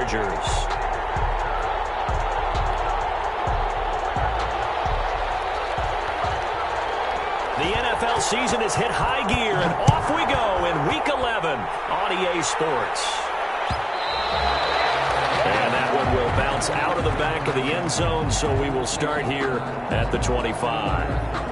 Chargers. The NFL season has hit high gear, and off we go in Week 11 on EA Sports. And that one will bounce out of the back of the end zone, so we will start here at the 25.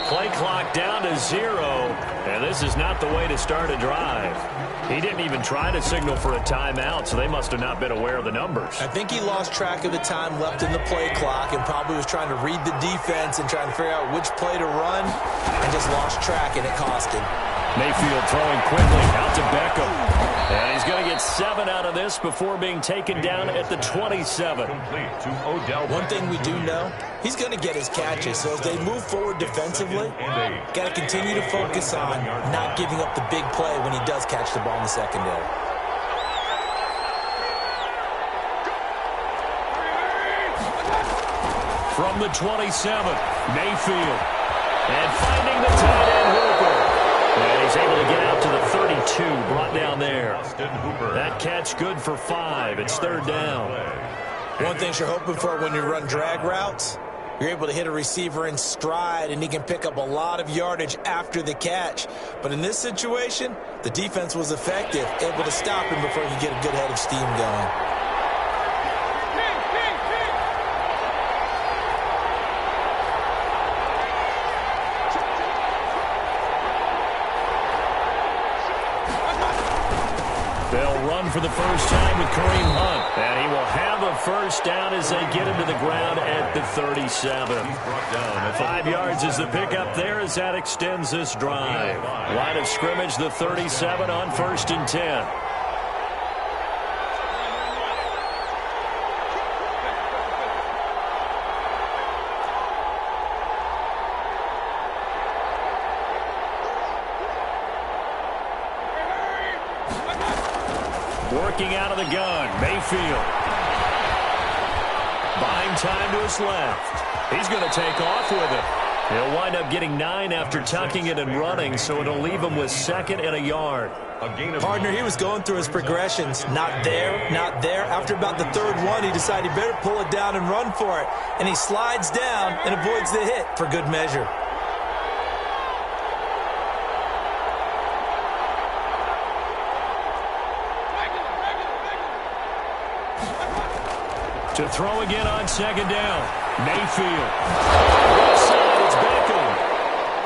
Play clock down to 0, and this is not the way to start a drive. He didn't even try to signal for a timeout, so they must have not been aware of the numbers. I think he lost track of the time left in the play clock and probably was trying to read the defense and trying to figure out which play to run and just lost track, and it cost him. Mayfield throwing quickly out to Beckham. And he's going to get 7 out of this before being taken down at the 27. One thing we do know, he's going to get his catches. So as they move forward defensively, got to continue to focus on not giving up the big play when he does catch the ball in the secondary. From the 27, Mayfield. And finding the tight end, Hooper. And he's able to get out to the 32, brought down there. That catch good for 5. It's 3rd down. One thing you're hoping for when you run drag routes, you're able to hit a receiver in stride, and he can pick up a lot of yardage after the catch. But in this situation, the defense was effective, able to stop him before he could get a good head of steam going. For the first time with Kareem Hunt. And he will have a first down as they get him to the ground at the 37. 5 yards is the pickup there as that extends this drive. Line of scrimmage, the 37 on 1st and 10. Working out of the gun, Mayfield. Buying time to his left. He's going to take off with it. He'll wind up getting 9 after tucking it and running, so it'll leave him with 2nd and a yard. Partner, he was going through his progressions. Not there, not there. After about the 3rd one, he decided he better pull it down and run for it. And he slides down and avoids the hit for good measure. To throw again on 2nd down. Mayfield. Left side, it's Beckham.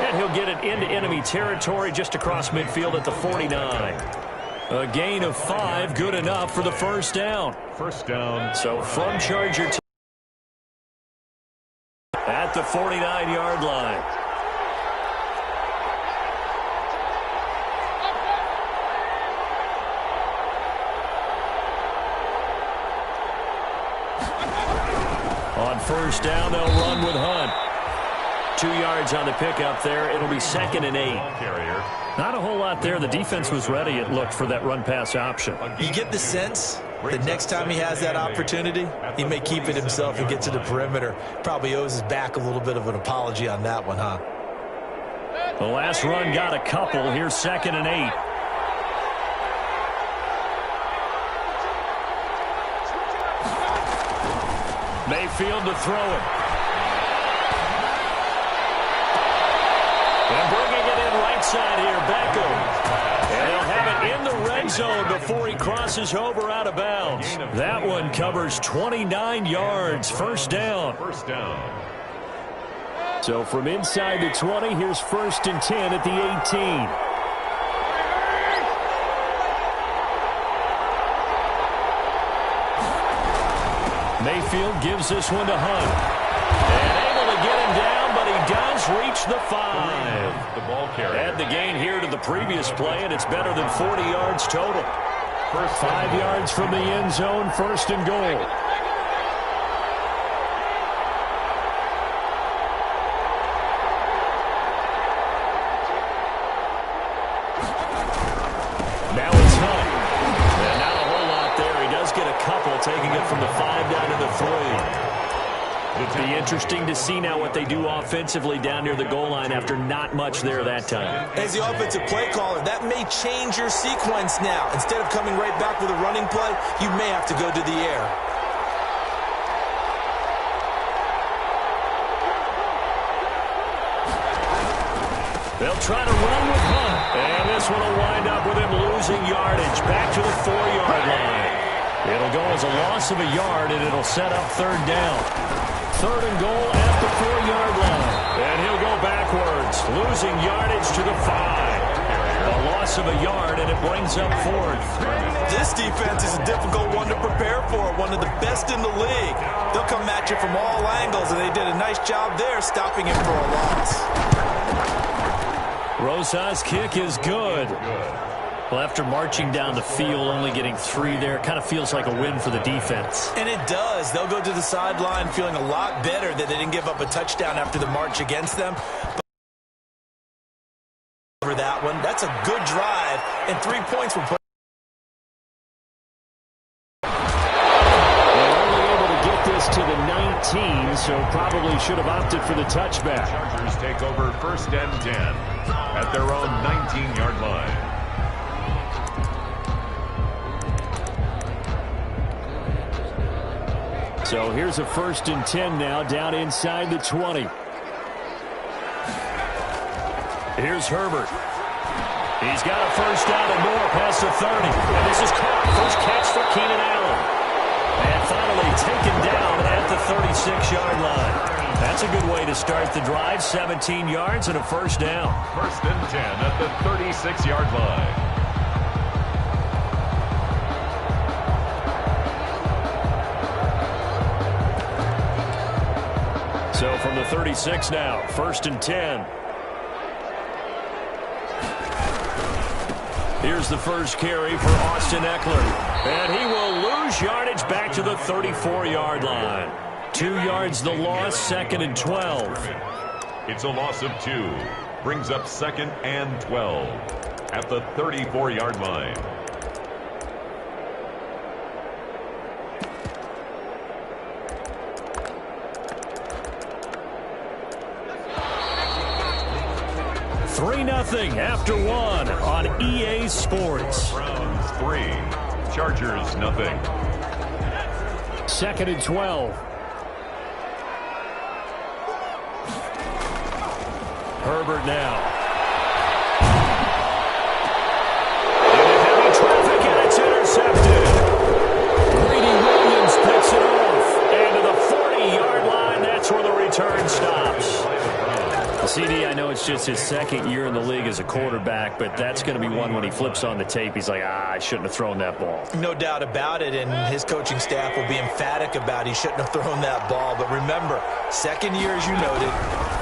And he'll get it into enemy territory just across midfield at the 49. A gain of 5, good enough for the first down. First down. So from Charger at the 49-yard line. On first down, they'll run with Hunt. 2 yards on the pickup there. It'll be 2nd and 8. Not a whole lot there. The defense was ready, it looked, for that run-pass option. You get the sense the next time he has that opportunity, he may keep it himself and get to the perimeter. Probably owes his back a little bit of an apology on that one, huh? The last run got a couple. Here's 2nd and 8. Mayfield to throw it. And bringing it in right side here, Beckham. And he'll have it in the red zone before he crosses over out of bounds. That one covers 29 yards. First down. First down. So from inside the 20, here's 1st and 10 at the 18. Mayfield gives this one to Hunt. And able to get him down, but and he does reach the 5. The ball carrier. Add the gain here to the previous play, and it's better than 40 yards total. 5 yards from the end zone, 1st and goal. Now it's Hunt. And not a whole lot there. He does get a couple, taking it from the 5 down to the 3. It'll be interesting to see now what they do offensively down near the goal line after not much there that time. As the offensive play caller, that may change your sequence now. Instead of coming right back with a running play, you may have to go to the air. They'll try to run with Hunt. And this one will wind up with him losing yardage back to the 4-yard line. It'll go as a loss of a yard, and it'll set up 3rd down. 3rd and goal at the 4-yard line. And he'll go backwards, losing yardage to the 5. A loss of a yard, and it brings up 4th. This defense is a difficult one to prepare for, one of the best in the league. They'll come at you from all angles, and they did a nice job there stopping him for a loss. Rosa's kick is good. Well, after marching down the field, only getting 3 there, kind of feels like a win for the defense. And it does. They'll go to the sideline feeling a lot better that they didn't give up a touchdown after the march against them. But for that one, that's a good drive, and 3 points were put. They're only able to get this to the 19, so probably should have opted for the touchback. Chargers take over 1st and 10 at their own 19-yard line. So here's a 1st and 10 now, down inside the 20. Here's Herbert. He's got a 1st down and more past the 30. And this is caught. First catch for Keenan Allen. And finally taken down at the 36-yard line. That's a good way to start the drive. 17 yards and a 1st down. 1st and 10 at the 36-yard line. So from the 36 now, 1st and 10. Here's the first carry for Austin Eckler. And he will lose yardage back to the 34-yard line. 2 yards the loss, 2nd and 12. It's a loss of 2. Brings up 2nd and 12 at the 34-yard line. Nothing after 1 on EA Sports. Browns 3, Chargers nothing. 2nd and 12. Herbert now. Into heavy traffic, and it's intercepted. Greedy Williams picks it off. And to the 40-yard line, that's where the return stops. CD, I know it's just his 2nd year in the league as a quarterback, but that's going to be one when he flips on the tape. He's like, I shouldn't have thrown that ball. No doubt about it, and his coaching staff will be emphatic about he shouldn't have thrown that ball. But remember, 2nd year, as you noted,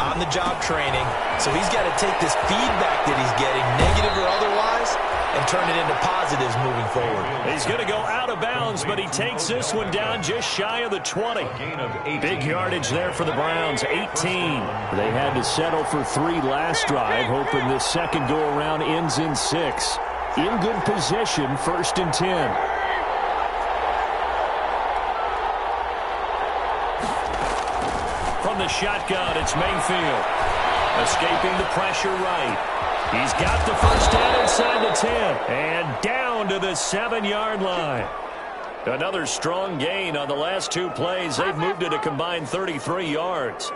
on-the-job training, so he's got to take this feedback that he's getting, negative or otherwise, and turn it into positives moving forward. He's going to go out of bounds, but he takes this one down just shy of the 20. Big yardage there for the Browns, 18. They had to settle for 3 last drive, hoping this second go-around ends in 6. In good position, 1st and 10. From the shotgun, it's Mayfield. Escaping the pressure right. He's got the 1st down inside the 10. And down to the 7-yard line. Another strong gain on the last 2 plays. They've moved it a combined 33 yards.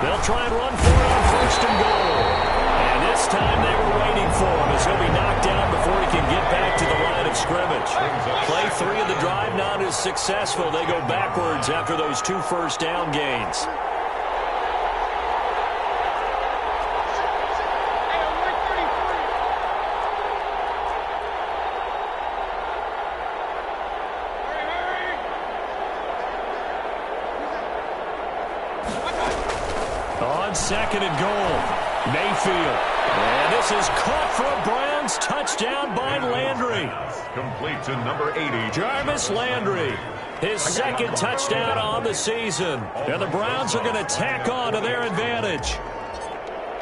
They'll try and run for it on 1st and goal. And this time they were waiting for him as he'll be knocked down before he can get back to the line of scrimmage. Play 3 of the drive not as successful. They go backwards after those 2 first down gains. on 2nd and goal. Mayfield. And this is caught for a Browns touchdown by Landry. Complete to number 80. Jarvis Landry. His 2nd touchdown on the season. And the Browns are going to tack on to their advantage.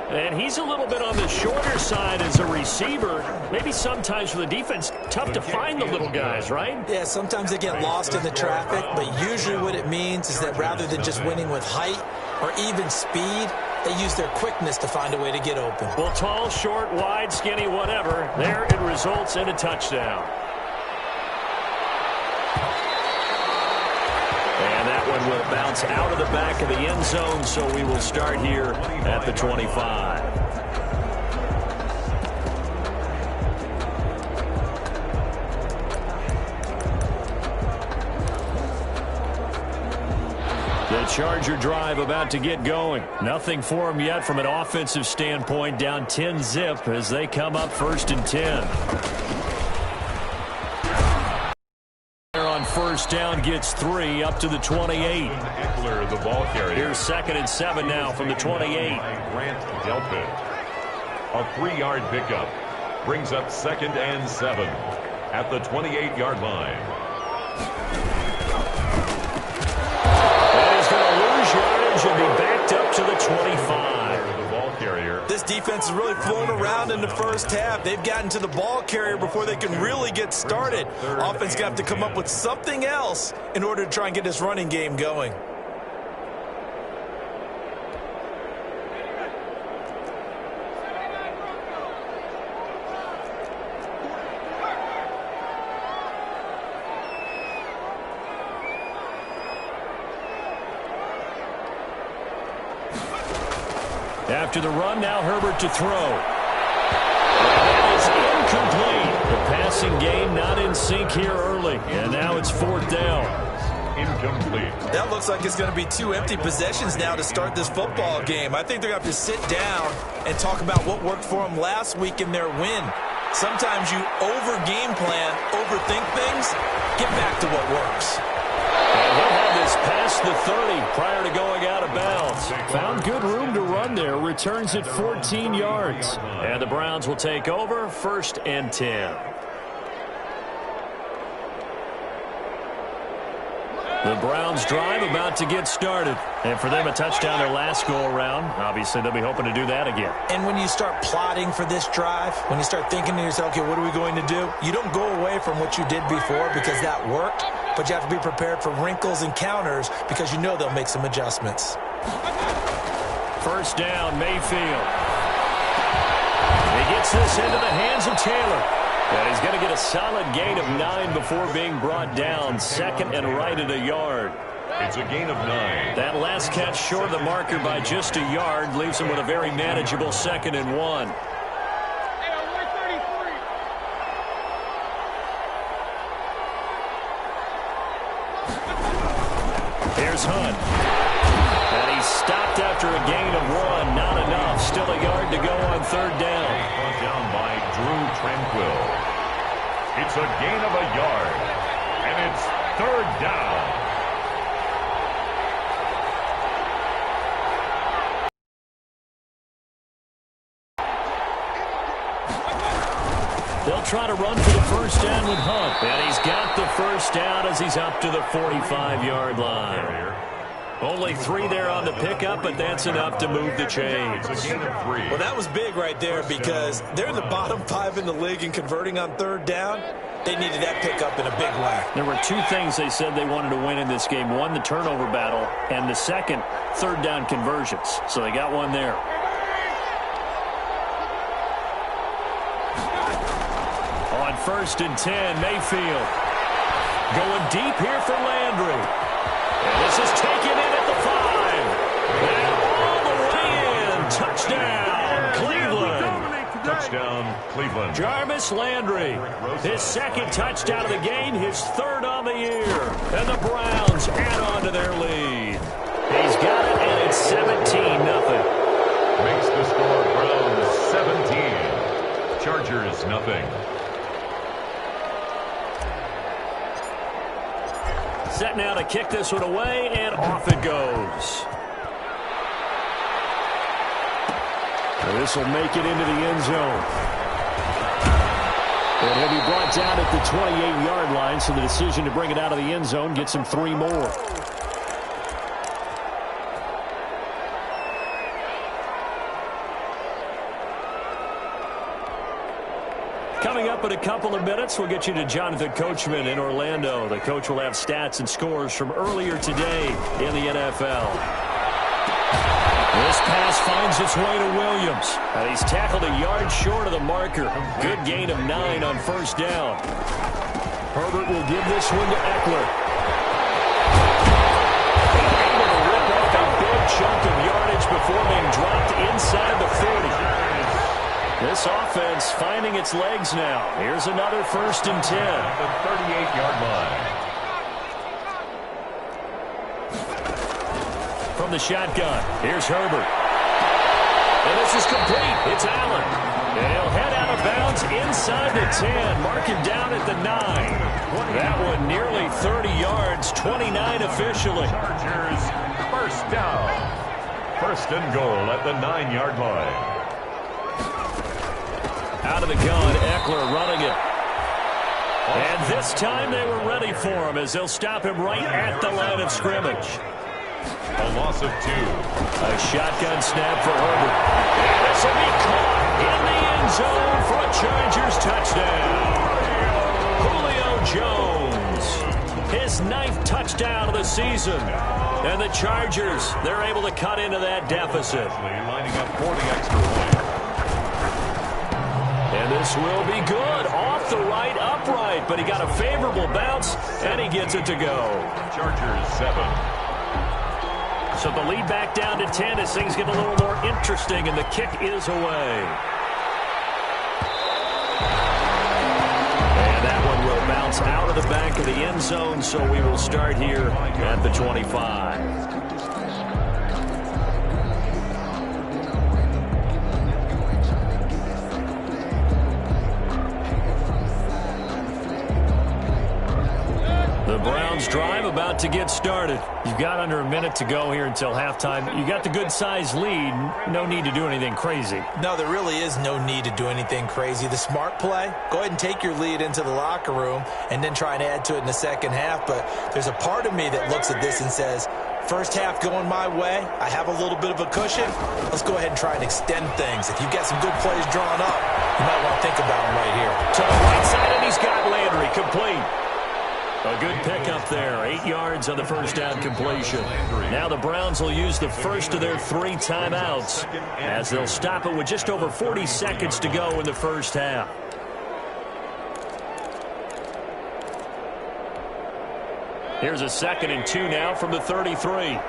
And he's a little bit on the shorter side as a receiver. Maybe sometimes for the defense, tough to find the little guys, right? Yeah, sometimes they get lost in the traffic, but usually what it means is that rather than just winning with height or even speed, they use their quickness to find a way to get open. Well, tall, short, wide, skinny, whatever, there it results in a touchdown. And that one will bounce out of the back of the end zone, so we will start here at the 25. The Charger drive about to get going. Nothing for them yet from an offensive standpoint, down 10-zip as they come up 1st and 10. On 1st down gets 3 up to the 28. Eckler, the ball carrier. Here's 2nd and 7 now from the 28. Grant Delpit. A 3-yard pickup brings up 2nd and 7 at the 28-yard line. That is going to lose yardage and be backed up to the 25. The ball carrier. This defense is really flown around in the first half. They've gotten to the ball carrier before they can really get started. Offense got to come up with something else in order to try and get this running game going. After the run, now Herbert to throw. That is incomplete. The passing game not in sync here early. And now it's 4th down. Incomplete. That looks like it's going to be 2 empty possessions now to start this football game. I think they're going to have to sit down and talk about what worked for them last week in their win. Sometimes you over-game plan, overthink things, get back to what works. And he'll have this past the 30 prior to going out of bounds. Found good room to run there. Returns at 14 yards. And the Browns will take over 1st and 10. The Browns drive about to get started. And for them, a touchdown their last go-around. Obviously, they'll be hoping to do that again. And when you start plotting for this drive, when you start thinking to yourself, okay, what are we going to do? You don't go away from what you did before because that worked, but you have to be prepared for wrinkles and counters because you know they'll make some adjustments. 1st down, Mayfield. He gets this into the hands of Taylor. And he's going to get a solid gain of 9 before being brought down. 2nd and right at a yard. It's a gain of 9. That last catch short of the marker by just a yard leaves him with a very manageable 2nd and 1. Here's Hunt. And he's stopped after a gain of 1. Not enough. Still a yard to go on 3rd down. Brought down by Drew Tranquill. It's a gain of a yard. And it's 3rd down. They'll try to run for the 1st down with Hunt. And he's got the 1st down as he's up to the 45-yard line. Only 3 there on the pickup, but that's enough to move the chains. It's a gain of 3. Well, that was big right there because they're in the bottom 5 in the league in converting on 3rd down. They needed that pickup in a big way. There were 2 things they said they wanted to win in this game. One, the turnover battle, and the second, 3rd down conversions. So they got one there. On 1st and 10, Mayfield going deep here for Landry. And this is taken in at the 5. And all the way in. Touchdown, Cleveland. Touchdown, Cleveland. Jarvis Landry, his 2nd touchdown of the game, his 3rd on the year. And the Browns add on to their lead. He's got it, and it's 17-0. Makes the score Browns 17. Chargers nothing. Set now to kick this one away, and off it goes. This will make it into the end zone. And he'll be brought down at the 28-yard line, so the decision to bring it out of the end zone gets him 3 more. Coming up in a couple of minutes, we'll get you to Jonathan Coachman in Orlando. The coach will have stats and scores from earlier today in the NFL. This pass finds its way to Williams. And he's tackled a yard short of the marker. Good gain of 9 on first down. Herbert will give this one to Eckler. Able to rip off a big chunk of yardage before being dropped inside the 40. This offense finding its legs now. Here's another 1st and 10. At the 38-yard line. From the shotgun, here's Herbert. And this is complete. It's Allen. And he'll head out of bounds inside the 10. Mark him down at the 9. That one nearly 30 yards, 29 officially. Chargers, first down. 1st and goal at the 9-yard line. Out of the gun, Eckler running it. And this time they were ready for him as they'll stop him right at the line of scrimmage. A loss of 2. A shotgun snap for Herbert. And this will be caught in the end zone for a Chargers touchdown. Julio Jones, his 9th touchdown of the season. And the Chargers, they're able to cut into that deficit. Lining up for the extra point. And this will be good. Off the right, upright. But he got a favorable bounce, and he gets it to go. Chargers 7. So the lead back down to 10 as things get a little more interesting, and the kick is away. And that one will bounce out of the back of the end zone, so we will start here at the 25. The Browns drive about to get started. You've got under a minute to go here until halftime. You got the good-sized lead. No need to do anything crazy. No, there really is no need to do anything crazy. The smart play, go ahead and take your lead into the locker room and then try and add to it in the second half. But there's a part of me that looks at this and says, first half going my way, I have a little bit of a cushion. Let's go ahead and try and extend things. If you've got some good plays drawn up, you might want to think about them right here. To the right side, and he's got Landry complete. A good pickup there. 8 yards on the first down completion. Now the Browns will use the first of their 3 timeouts as they'll stop it with just over 40 seconds to go in the first half. Here's a 2nd and 2 now from the 33.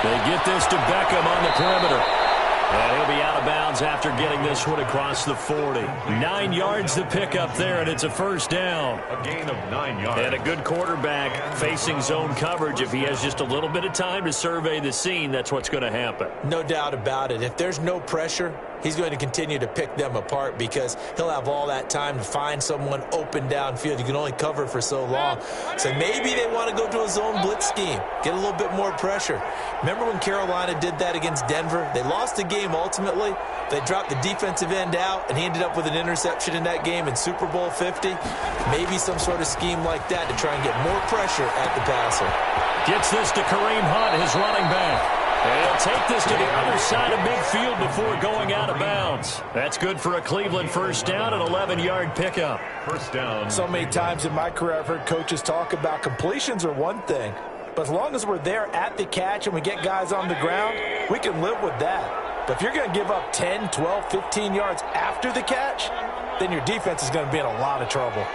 They get this to Beckham on the perimeter. And he'll be out of bounds after getting this one across the 40. 9 yards to pick up there, and it's a first down. A gain of 9 yards. And a good quarterback facing zone coverage. If he has just a little bit of time to survey the scene, that's what's going to happen. No doubt about it. If there's no pressure, he's going to continue to pick them apart because he'll have all that time to find someone open downfield. You can only cover for so long. So maybe they want to go to a zone blitz scheme, get a little bit more pressure. Remember when Carolina did that against Denver? They lost the game ultimately. They dropped the defensive end out, and he ended up with an interception in that game in Super Bowl 50. Maybe some sort of scheme like that to try and get more pressure at the passer. Gets this to Kareem Hunt, his running back. And he'll take this to the other side of midfield before going out of bounds. That's good for a Cleveland first down, an 11-yard pickup. First down. So many times in my career I've heard coaches talk about completions are one thing, but as long as we're there at the catch and we get guys on the ground, we can live with that. But if you're going to give up 10, 12, 15 yards after the catch, then your defense is going to be in a lot of trouble.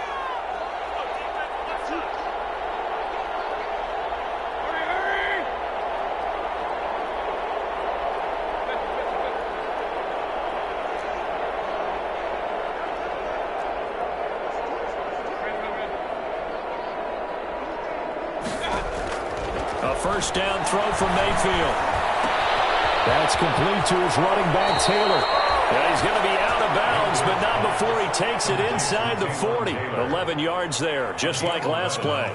A first down throw from Mayfield. That's complete to his running back, Taylor. Yeah, he's going to be out of bounds, but not before he takes it inside the 40. 11 yards there, just like last play.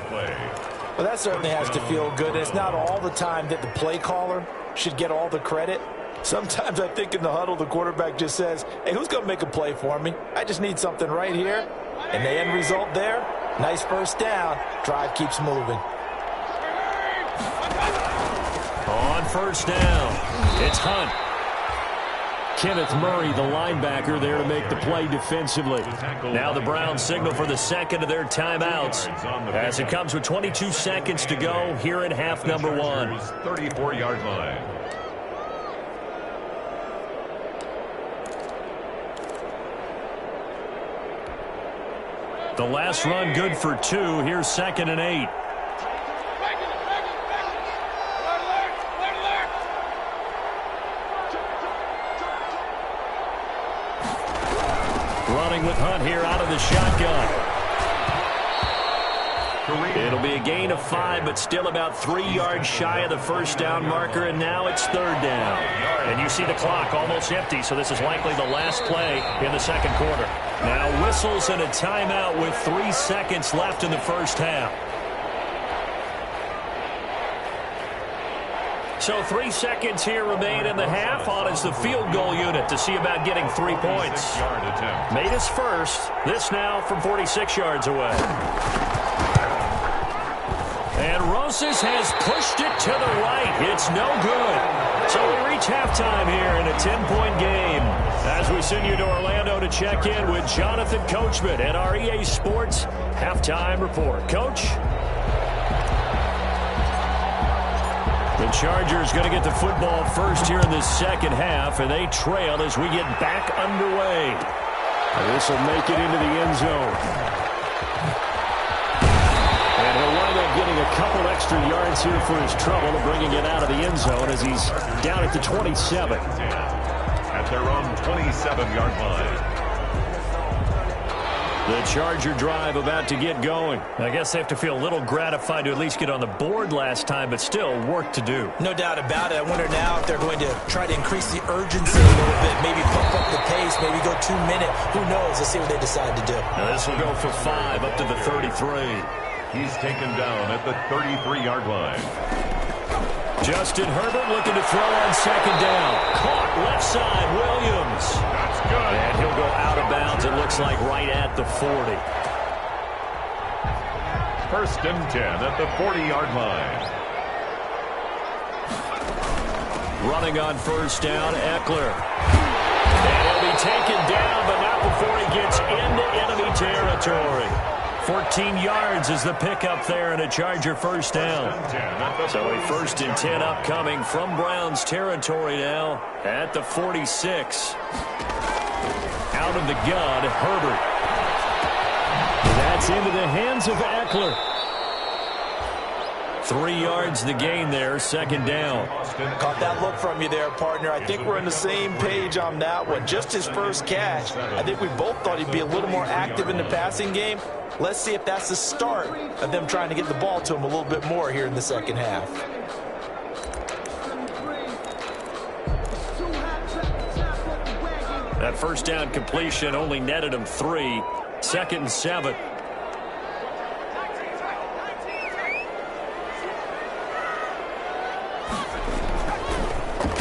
Well, that certainly has to feel good. It's not all the time that the play caller should get all the credit. Sometimes I think in the huddle, the quarterback just says, hey, who's going to make a play for me? I just need something right here. And the end result there, nice first down. Drive keeps moving. On first down, it's Hunt. Kenneth Murray, the linebacker, there to make the play defensively. Now the Browns signal for the second of their timeouts as it comes with 22 seconds to go here in half number one. 34-yard line. The last run good for 2. Here's 2nd and 8. Running with Hunt here out of the shotgun. It'll be a gain of 5, but still about 3 yards shy of the first down marker, and now it's 3rd down. And you see the clock almost empty, so this is likely the last play in the second quarter. Now whistles and a timeout with 3 seconds left in the first half. So 3 seconds here remain in the half. On is the field goal unit to see about getting 3 points. Made his first. This now from 46 yards away. And Rosas has pushed it to the right. It's no good. So we reach halftime here in a 10-point game. As we send you to Orlando to check in with Jonathan Coachman at our EA Sports Halftime Report. Coach? The Chargers going to get the football first here in the second half, and they trail as we get back underway. This will make it into the end zone. And he'll wind up getting a couple extra yards here for his trouble, bringing it out of the end zone as he's down at the 27. At their own 27-yard line. The Charger drive about to get going. I guess they have to feel a little gratified to at least get on the board last time, but still work to do. No doubt about it. I wonder now if they're going to try to increase the urgency a little bit, maybe pump up the pace, maybe go 2 minute. Who knows? Let's see what they decide to do. Now this will go for 5 up to the 33. He's taken down at the 33-yard line. Justin Herbert looking to throw on second down. Caught left side, Williams. That's good. And he'll go out of bounds, it looks like, right at the 40. 1st and 10 at the 40-yard line. Running on first down, Eckler. And he'll be taken down, but not before he gets into enemy territory. 14 yards is the pickup there and a Charger first down. So a 1st and 10 upcoming from Browns territory now at the 46. Out of the gun, Herbert. That's into the hands of Eckler. 3 yards the gain there, 2nd down. Caught that look from you there, partner. I think we're on the same page on that one. Just his first catch. I think we both thought he'd be a little more active in the passing game. Let's see if that's the start of them trying to get the ball to him a little bit more here in the second half. That first down completion only netted him 3. 2nd and 7.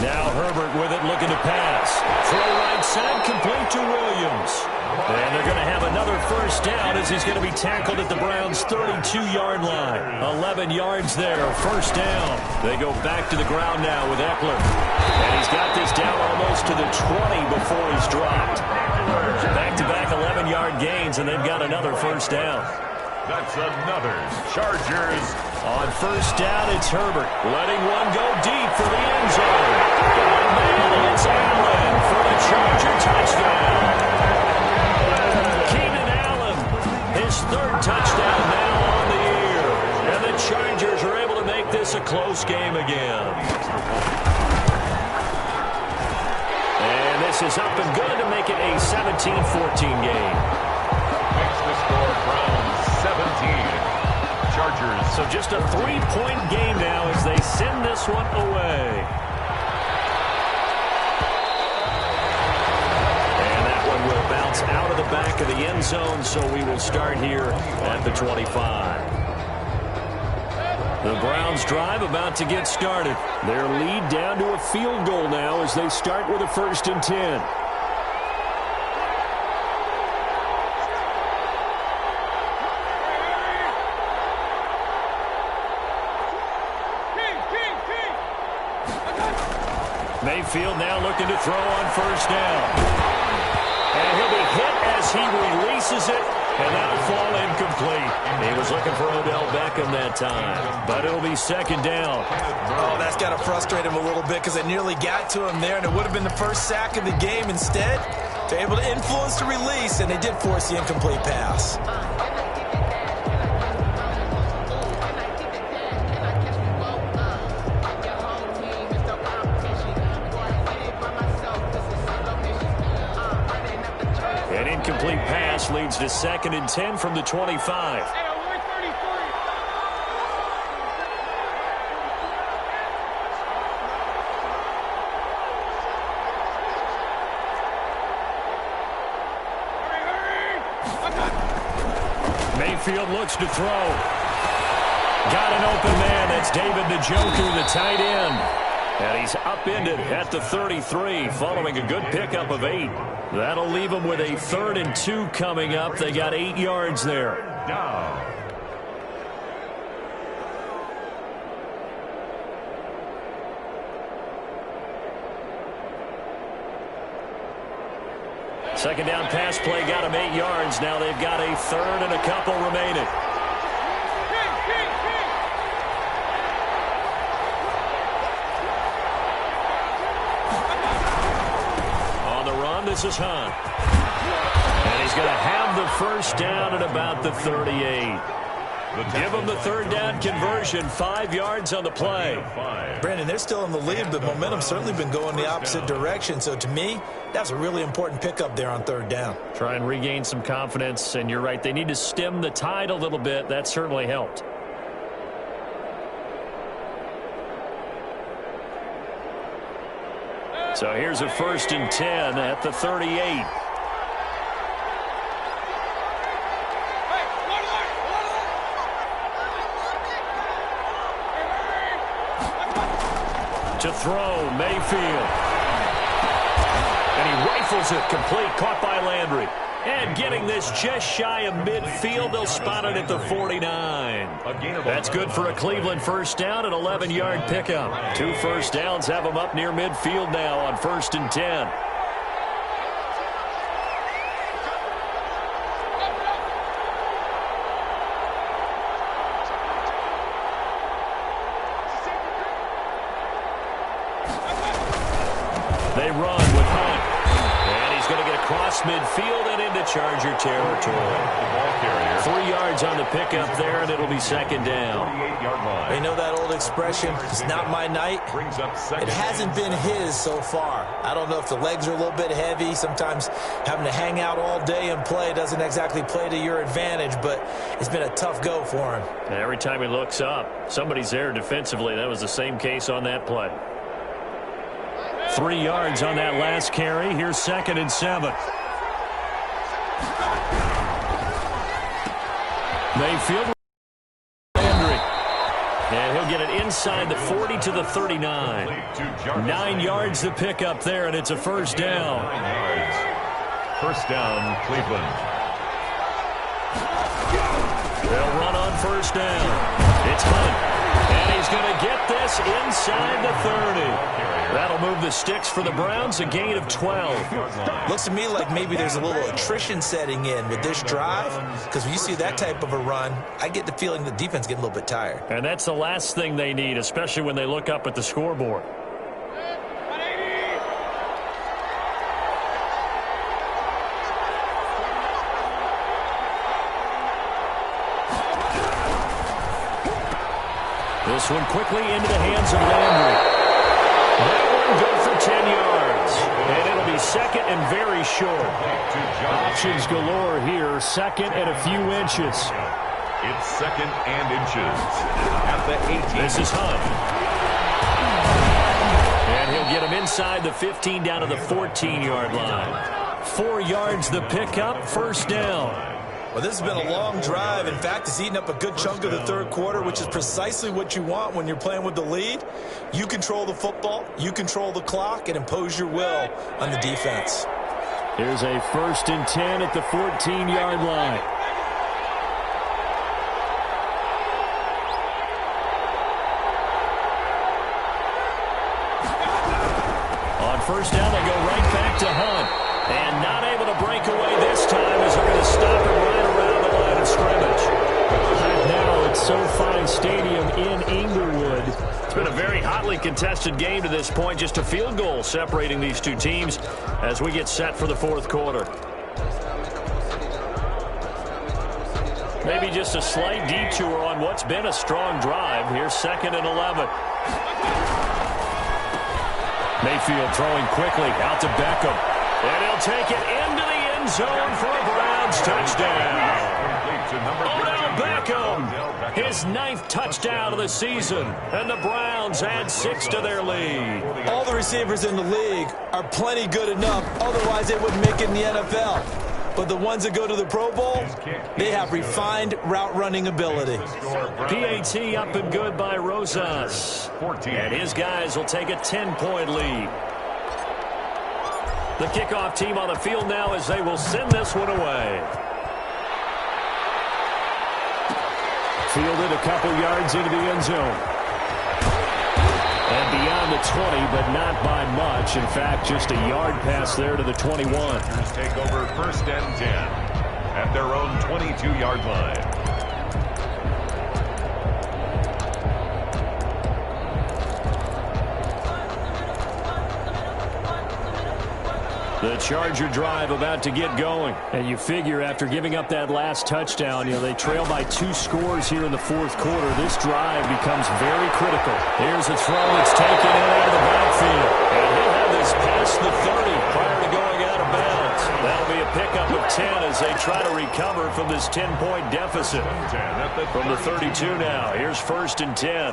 Now Herbert with it, looking to pass. Throw right side, complete to Williams. And they're going to have another first down as he's going to be tackled at the Browns' 32-yard line. 11 yards there, first down. They go back to the ground now with Eckler. And he's got this down almost to the 20 before he's dropped. Back-to-back 11-yard gains, and they've got another first down. That's another Chargers. On first down, it's Herbert. Letting one go deep for the end zone. And it's Allen for the Charger touchdown. Keenan Allen, his 3rd touchdown now on the year. And the Chargers are able to make this a close game again. And this is up and good to make it a 17-14 game. Makes the score Browns 17. Chargers. So just a 3-point game now as they send this one away. And that one will bounce out of the back of the end zone, so we will start here at the 25. The Browns drive about to get started. Their lead down to a field goal now as they start with a 1st and 10. Mayfield now looking to throw on 1st down. And he'll be hit as he releases it, and that'll fall incomplete. He was looking for Odell Beckham that time, but it'll be 2nd down. Oh, that's got to frustrate him a little bit because they nearly got to him there, and it would have been the first sack of the game. Instead, they're able to influence the release, and they did force the incomplete pass. An incomplete pass leads to 2nd and 10 from the 25. Mayfield looks to throw. Got an open man. That's David Njoku, the tight end. And he's upended at the 33 following a good pickup of 8. That'll leave them with a 3rd and 2 coming up. They got 8 yards there. Down. Second down pass play got them 8 yards. Now they've got a 3rd and a couple remaining. This is Hunt. And he's going to have the 1st down at about the 38. Give him the 3rd down conversion, 5 yards on the play. Brandon, they're still in the lead, but momentum's certainly been going the opposite direction. So to me, that's a really important pickup there on 3rd down. Try and regain some confidence, and you're right. They need to stem the tide a little bit. That certainly helped. So here's a 1st and 10 at the 38. To throw, Mayfield. And he rifles it complete, caught by Landry. And getting this just shy of midfield, they'll spot it at the 49. That's good for a Cleveland 1st down, an 11-yard pickup. 2 first downs have them up near midfield now on 1st and 10. They run with Hunt. And he's going to get across midfield and into Charger territory. 3 yards on the pickup there, and it'll be 2nd down. You know that old expression, it's not my night? It hasn't been his so far. I don't know if the legs are a little bit heavy. Sometimes having to hang out all day and play doesn't exactly play to your advantage, but it's been a tough go for him. And every time he looks up, somebody's there defensively. That was the same case on that play. 3 yards on that last carry. Here's 2nd and 7. Mayfield. Landry. And he'll get it inside the 40 to the 39. 9 yards to pick up there, and it's a 1st down. 9 yards. 1st down, Cleveland. They'll run on 1st down. It's Hunt. And he's going to get this inside the 30. That'll move the sticks for the Browns, a gain of 12. Looks to me like maybe there's a little attrition setting in with this drive, because when you see that type of a run, I get the feeling the defense getting a little bit tired. And that's the last thing they need, especially when they look up at the scoreboard. This one quickly into the hands of Landry. That one good for 10 yards. And it'll be 2nd and very short. Options galore here. 2nd and a few inches. It's 2nd and inches at the 18. This is Hunt. And he'll get him inside the 15 down to the 14-yard line. 4 yards the pickup, 1st down. Well, this has been a long drive. In fact, it's eaten up a good chunk of the third quarter, which is precisely what you want when you're playing with the lead. You control the football, you control the clock, and impose your will on the defense. Here's a 1st and 10 at the 14-yard line. On 1st down, they go right back to Hunt. And not able to break away this time as they're going to stop it right around the line of scrimmage. Right now at SoFi Stadium in Inglewood. It's been a very hotly contested game to this point. Just a field goal separating these two teams as we get set for the 4th quarter. Maybe just a slight detour on what's been a strong drive. Here's 2nd and 11. Mayfield throwing quickly out to Beckham. And he'll take it into the end zone for a Browns touchdown. Odell Beckham, his 9th touchdown of the season. And the Browns add 6 to their lead. All the receivers in the league are plenty good enough. Otherwise, they wouldn't make it in the NFL. But the ones that go to the Pro Bowl, they have refined route running ability. PAT up and good by Rosas. And his guys will take a 10-point lead. The kickoff team on the field now as they will send this one away. Fielded a couple yards into the end zone. And beyond the 20, but not by much. In fact, just a yard pass there to the 21. Take over 1st and 10 at their own 22-yard line. The Charger drive about to get going. And you figure after giving up that last touchdown, they trail by 2 scores here in the 4th quarter. This drive becomes very critical. Here's a throw that's taken in out of the backfield. And he'll have this past the 30 prior to going out of bounds. That'll be a pickup of 10 as they try to recover from this 10-point deficit. From the 32 now, here's 1st and 10.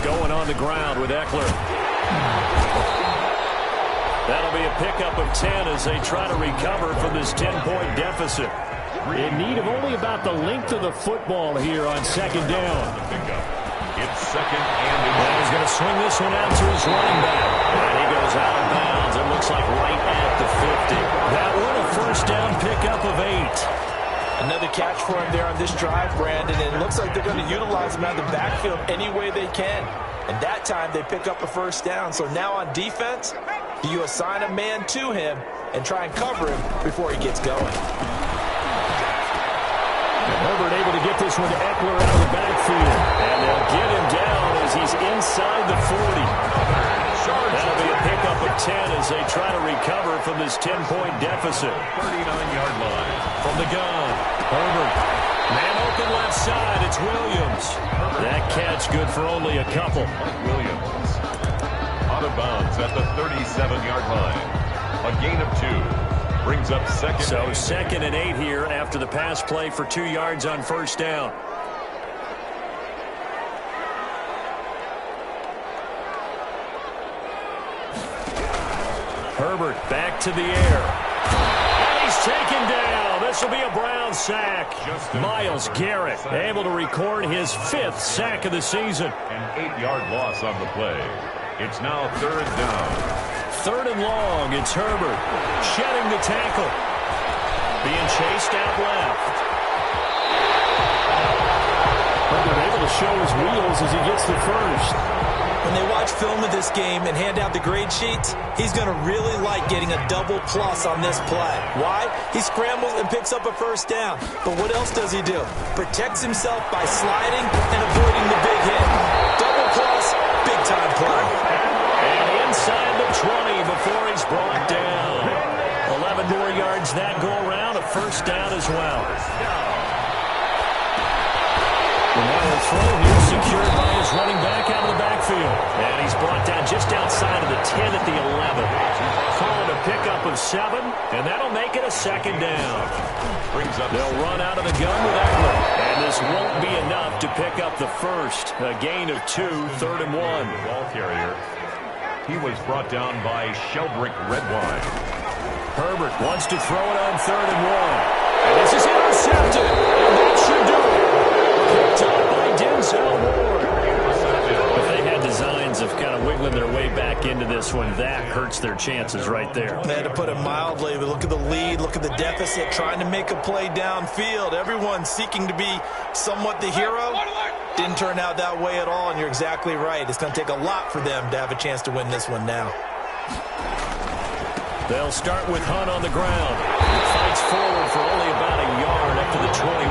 Going on the ground with Eckler. That'll be a pickup of 10 as they try to recover from this 10-point deficit. In need of only about the length of the football here on 2nd down. It's 2nd and he's going to swing this one out to his running back. And he goes out of bounds. It looks like right at the 50. That one a 1st down pickup of 8. Another catch for him there on this drive, Brandon, and it looks like they're going to utilize him out of the backfield any way they can. And that time they pick up a 1st down. So now on defense, do you assign a man to him and try and cover him before he gets going? Herbert able to get this one to Eckler out of the backfield. And they'll get him down as he's inside the 40. That'll be a pickup of 10 as they try to recover from this 10-point deficit. 39-yard line. From the gun, Herbert. Man open left side, it's Williams. That catch good for only a couple. Williams out of bounds at the 37-yard line. A gain of 2. Brings up 2nd. So 2nd and 8 here after the pass play for 2 yards on 1st down. Herbert back to the air. And he's taken down. This will be a Brown sack. Myles Garrett able to record his 5th sack of the season. An 8-yard loss on the play. It's now 3rd down. 3rd and long. It's Herbert shedding the tackle. Being chased out left. Herbert able to show his wheels as he gets the 1st. When they watch film of this game and hand out the grade sheets, he's going to really like getting a double plus on this play. Why? He scrambles and picks up a 1st down. But what else does he do? Protects himself by sliding and avoiding the big hit. Double plus, big time play. And inside the 20 before he's brought down. 11 more yards that go around, a 1st down as well. And now the throw here secured by his running back out of the backfield. And he's brought down just outside of the 10 at the 11. Calling a pickup of 7, and that'll make it a 2nd down. They'll run out of the gun with Eckler. And this won't be enough to pick up the 1st. A gain of 2, 3rd and 1. Ball carrier He was brought down by Shelbrick Redwine. Herbert wants to throw it on 3rd and 1. And this is intercepted. And that should do it. Picked up by Denzel Ward. If they had designs of kind of wiggling their way back into this one, that hurts their chances right there. They had to put it mildly, but look at the lead, look at the deficit, trying to make a play downfield. Everyone seeking to be somewhat the hero. Didn't turn out that way at all, and you're exactly right. It's going to take a lot for them to have a chance to win this one now. They'll start with Hunt on the ground. Fights forward for only about a yard up to the 21.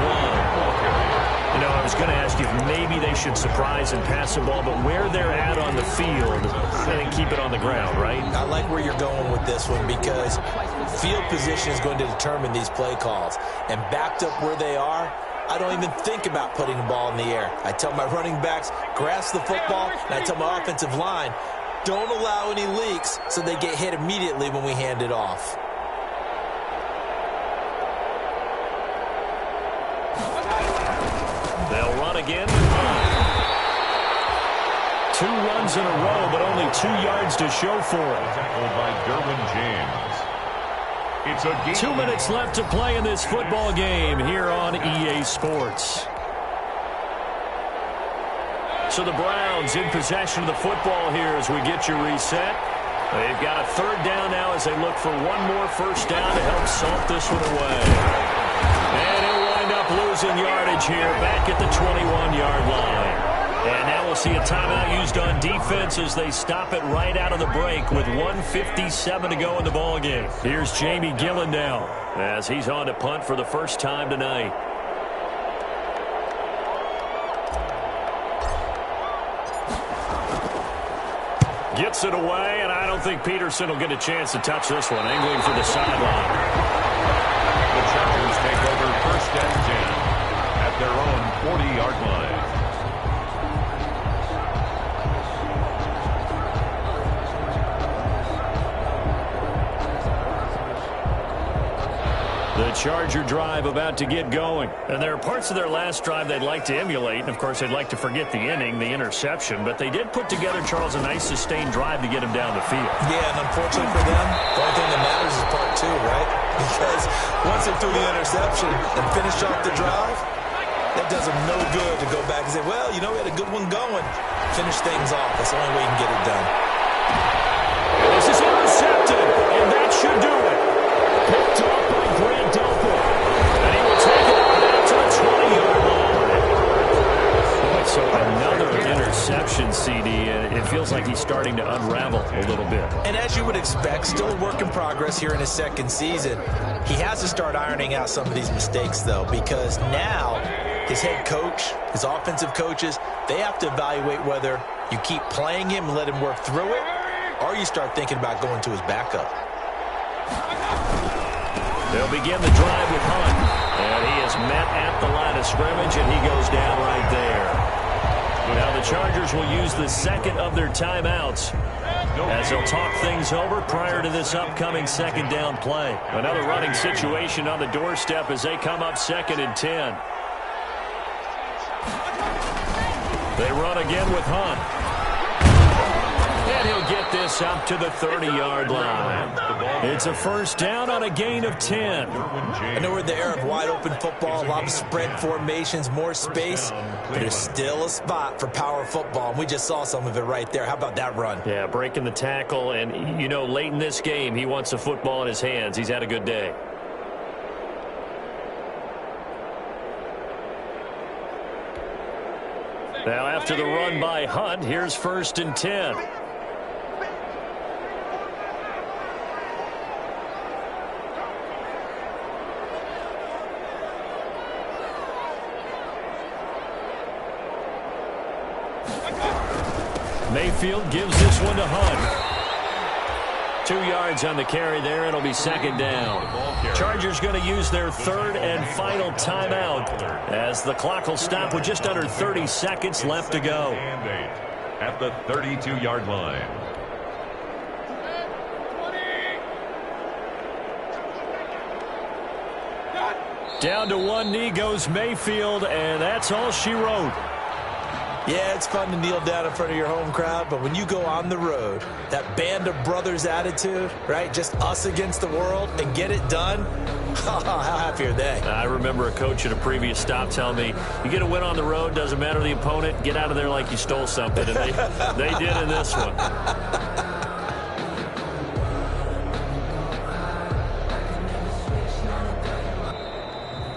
You know, I was going to ask you if maybe they should surprise and pass the ball, but where they're at on the field, they keep it on the ground, right? I like where you're going with this one because field position is going to determine these play calls. And backed up where they are, I don't even think about putting the ball in the air. I tell my running backs, grasp the football, and I tell my offensive line, don't allow any leaks so they get hit immediately when we hand it off. They'll run again. 2 runs in a row, but only 2 yards to show for it. Tackled by Derwin James. It's a game. 2 minutes left to play in this football game here on EA Sports. So the Browns in possession of the football here as we get you reset. They've got a 3rd down now as they look for one more first down to help salt this one away. And he'll wind up losing yardage here back at the 21-yard line. And now we'll see a timeout used on defense as they stop it right out of the break with 1:57 to go in the ballgame. Here's Jamie Gillen now as he's on to punt for the first time tonight. Gets it away, and I don't think Peterson will get a chance to touch this one. Angling for the sideline. The Chargers take over 1st and 10 at their own 40-yard line. The Charger drive about to get going. And there are parts of their last drive they'd like to emulate. And, of course, they'd like to forget the inning, the interception. But they did put together, Charles, a nice sustained drive to get him down the field. Yeah, and unfortunately for them, the only thing that matters is part 2, right? Because once they threw the interception and finished off the drive, that does them no good to go back and say, well, you know, we had a good one going. Finish things off. That's the only way you can get it done. This is intercepted, and that should do it. Picked off by Grant Delpit. And he will take it out to the 20-yard line. So another interception, CD, and it feels like he's starting to unravel a little bit. And as you would expect, still a work in progress here in his 2nd season. He has to start ironing out some of these mistakes, though, because now his head coach, his offensive coaches, they have to evaluate whether you keep playing him and let him work through it, or you start thinking about going to his backup. They'll begin the drive with Hunt. And he is met at the line of scrimmage, and he goes down right there. Now the Chargers will use the 2nd of their timeouts as they'll talk things over prior to this upcoming 2nd down play. Another running situation on the doorstep as they come up 2nd and 10. They run again with Hunt. And he'll get this up to the 30-yard line. It's a first down on a gain of 10. I know we're in the era of wide-open football, a lot of spread formations, more space, but there's still a spot for power football, and we just saw some of it right there. How about that run? Yeah, breaking the tackle, and, you know, late in this game, he wants the football in his hands. He's had a good day. Now, after the run by Hunt, here's 1st and 10. Mayfield gives this one to Hunt. 2 yards on the carry there. It'll be 2nd down. Chargers going to use their 3rd and final timeout as the clock will stop with just under 30 seconds left to go. At the 32-yard line. Down to one knee goes Mayfield, and that's all she wrote. Yeah, it's fun to kneel down in front of your home crowd, but when you go on the road, that band of brothers attitude, right, just us against the world, and get it done, how happy are they? I remember a coach at a previous stop telling me, you get a win on the road, doesn't matter the opponent, get out of there like you stole something, and they did in this one.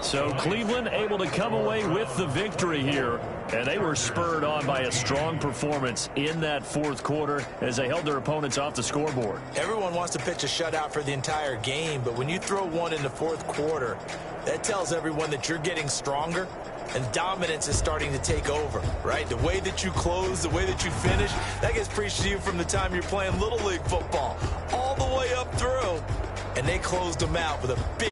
So Cleveland able to come away with the victory here, and they were spurred on by a strong performance in that fourth quarter as they held their opponents off the scoreboard. Everyone wants to pitch a shutout for the entire game, but when you throw one in the fourth quarter, that tells everyone that you're getting stronger and dominance is starting to take over, right? The way that you close, the way that you finish, that gets preached to you from the time you're playing Little League football all the way up through, and they closed them out with a big